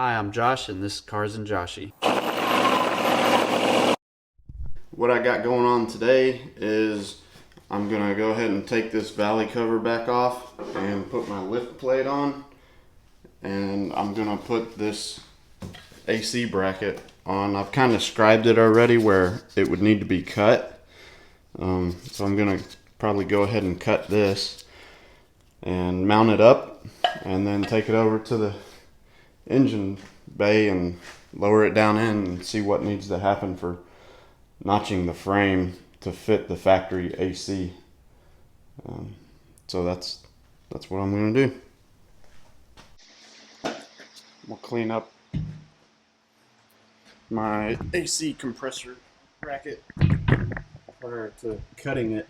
Hi, I'm Josh, and this is Cars and Joshy. What I got going on today is I'm gonna go ahead and take this valley cover back off and put my lift plate on, and I'm gonna put this AC bracket on. I've kind of scribed it already where it would need to be cut, so I'm gonna probably go ahead and cut this and mount it up, and then take it over to the engine bay and lower it down in and see what needs to happen for notching the frame to fit the factory AC. So that's what I'm going to do. We'll clean up my AC compressor bracket prior to cutting it.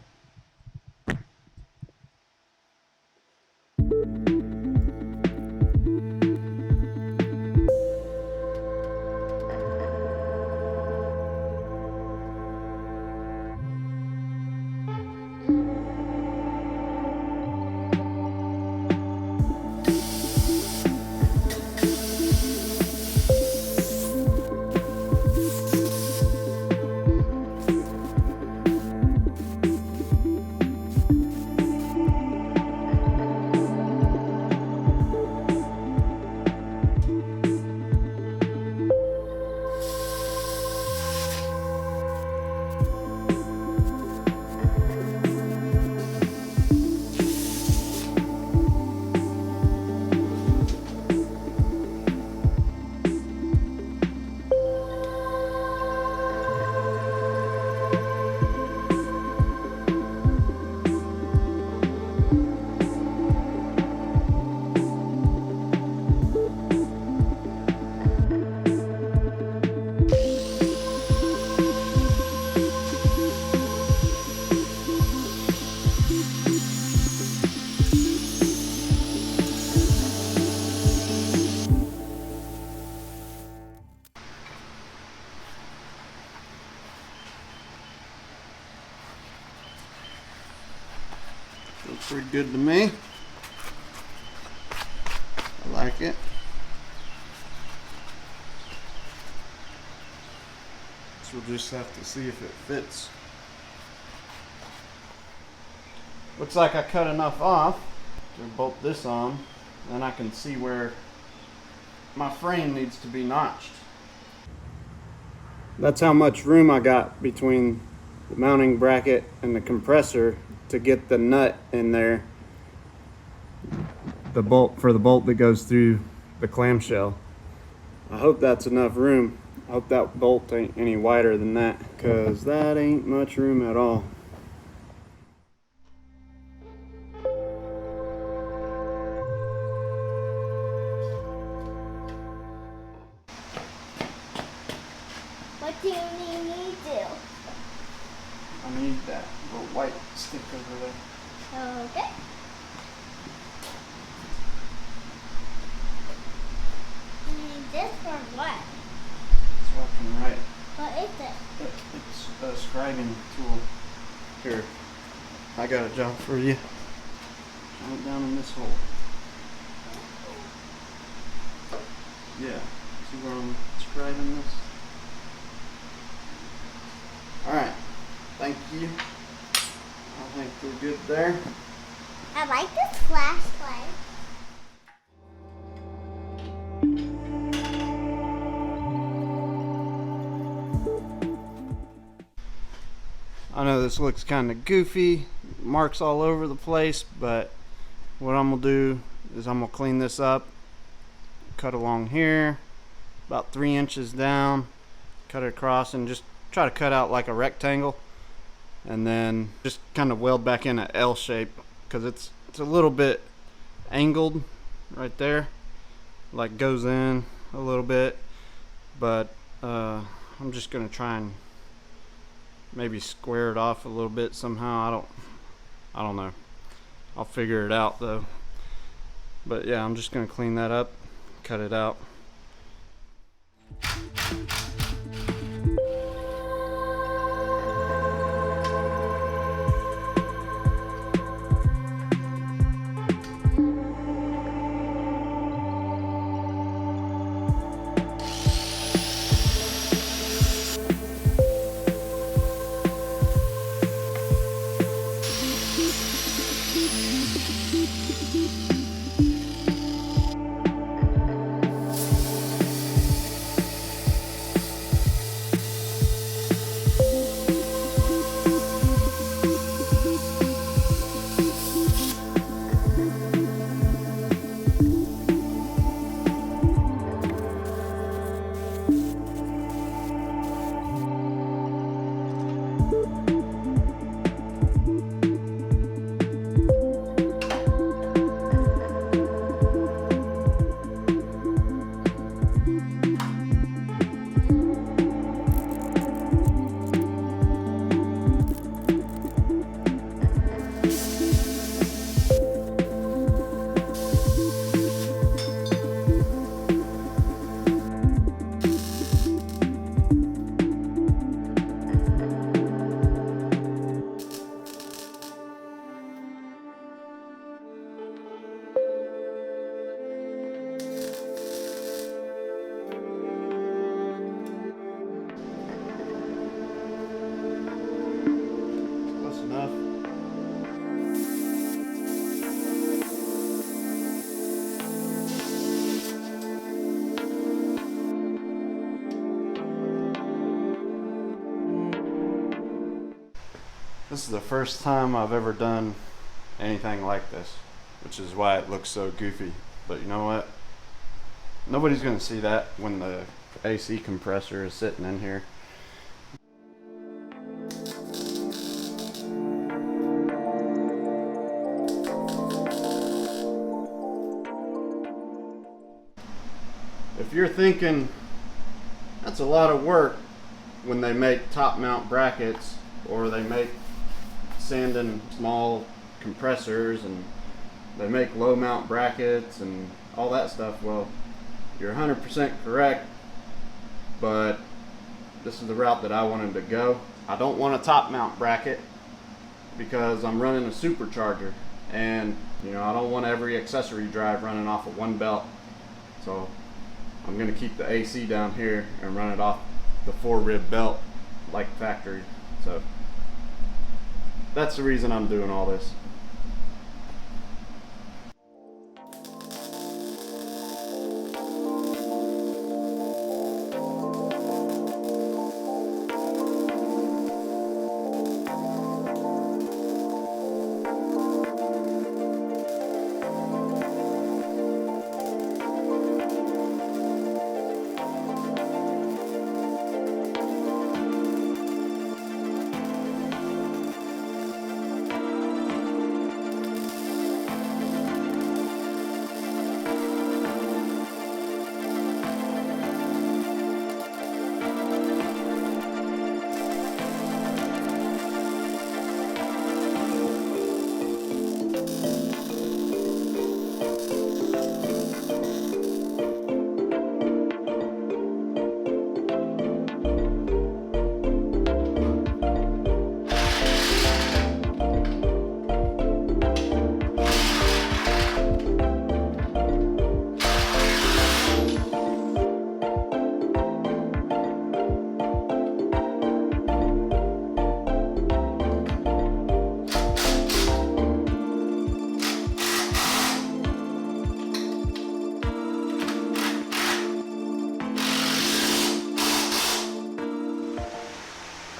Looks pretty good to me. I like it. So we'll just have to see if it fits. Looks like I cut enough off to bolt this on, then I can see where my frame needs to be notched. That's how much room I got between the mounting bracket and the compressor to get the nut in there, the bolt for the bolt that goes through the clamshell. I hope that's enough room. I hope that bolt ain't any wider than that, because that ain't much room at all. What do you need me to do? I need that little white stick over there. Okay. You need this for what? So I can write. What is it? It's a scribing tool. Here, I got a job for you. Jam it down in this hole. Yeah, see where I'm scribing this? Alright, thank you. I think we're good there. I like this flashlight. I know this looks kind of goofy, marks all over the place, but what I'm gonna do is I'm gonna clean this up, cut along here, about 3 inches down, cut it across, and just try to cut out like a rectangle, and then just kind of weld back in an L shape, because it's a little bit angled right there, like goes in a little bit, but I'm just gonna try and maybe square it off a little bit somehow. I don't know. I'll figure it out though. But yeah, I'm just gonna clean that up, cut it out. This is the first time I've ever done anything like this, which is why it looks so goofy. But you know what? Nobody's gonna see that when the AC compressor is sitting in here. If you're thinking that's a lot of work when they make top mount brackets or they make sanding small compressors and they make low mount brackets and all that stuff, well, you're 100% correct, but this is the route that I wanted to go. I don't want a top mount bracket because I'm running a supercharger, and you know, I don't want every accessory drive running off of one belt. So I'm going to keep the AC down here and run it off the 4-rib belt like factory. So that's the reason I'm doing all this.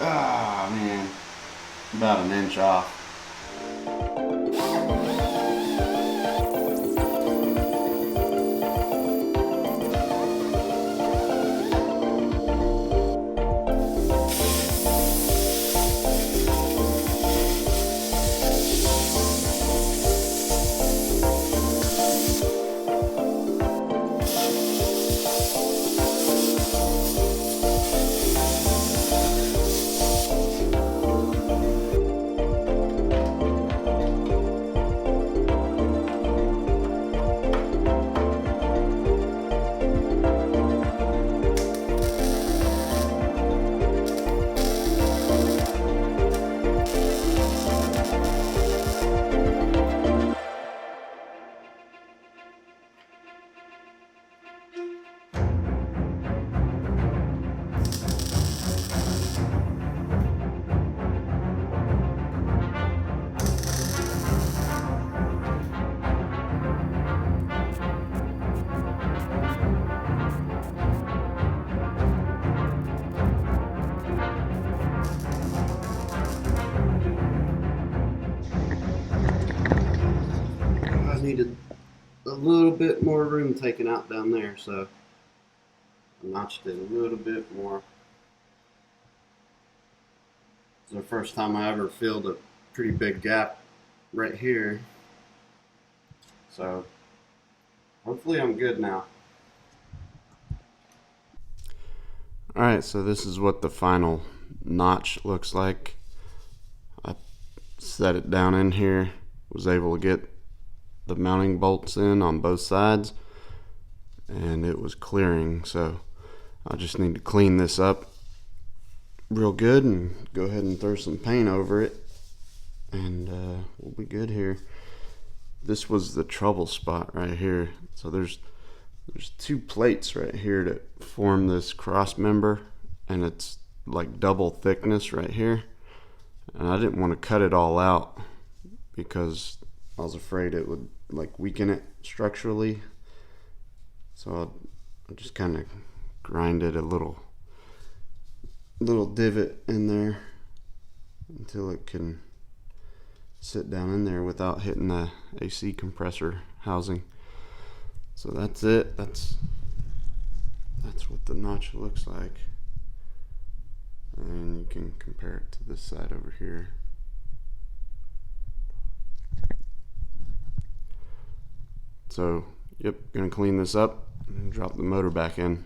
Ah, man, about an inch off. I needed a little bit more room taken out down there, so I notched it a little bit more. It's the first time I ever filled a pretty big gap right here. So hopefully I'm good now. Alright, so this is what the final notch looks like. I set it down in here, was able to get the mounting bolts in on both sides, and it was clearing, so I just need to clean this up real good and go ahead and throw some paint over it, and we'll be good here. This was the trouble spot right here. So there's two plates right here that form this cross member, and it's like double thickness right here, and I didn't want to cut it all out because I was afraid it would like weaken it structurally. So I just kind of grinded a little divot in there until it can sit down in there without hitting the AC compressor housing. So that's it. That's what the notch looks like. And you can compare it to this side over here. So, yep, gonna clean this up and drop the motor back in.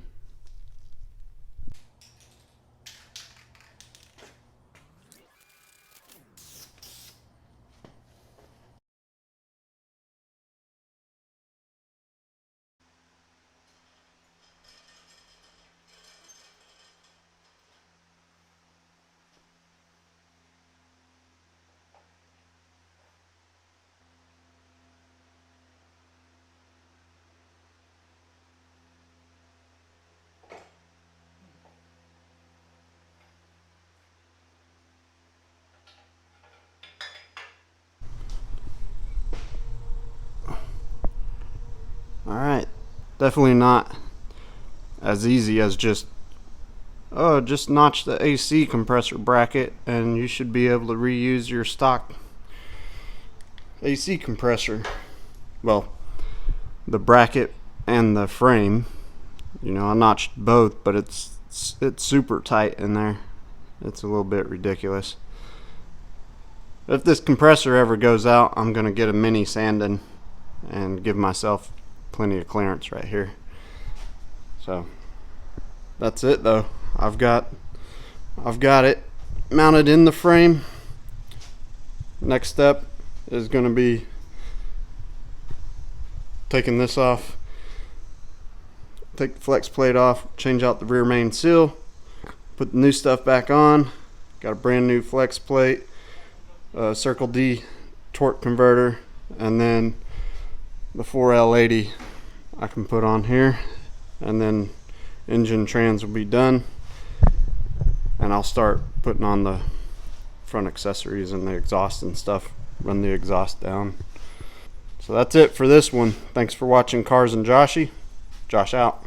Alright, definitely not as easy as just notch the AC compressor bracket and you should be able to reuse your stock AC compressor. Well, the bracket and the frame, you know, I notched both, but it's super tight in there. It's a little bit ridiculous. If this compressor ever goes out, I'm gonna get a mini sanding and give myself plenty of clearance right here. So that's it though. I've got it mounted in the frame. Next step is going to be taking this off, take the flex plate off, change out the rear main seal, put the new stuff back on. Got a brand new flex plate, Circle D torque converter, and then the 4L80 I can put on here, and then engine trans will be done, and I'll start putting on the front accessories and the exhaust and stuff, run the exhaust down. So that's it for this one. Thanks for watching Cars and Joshy. Josh out.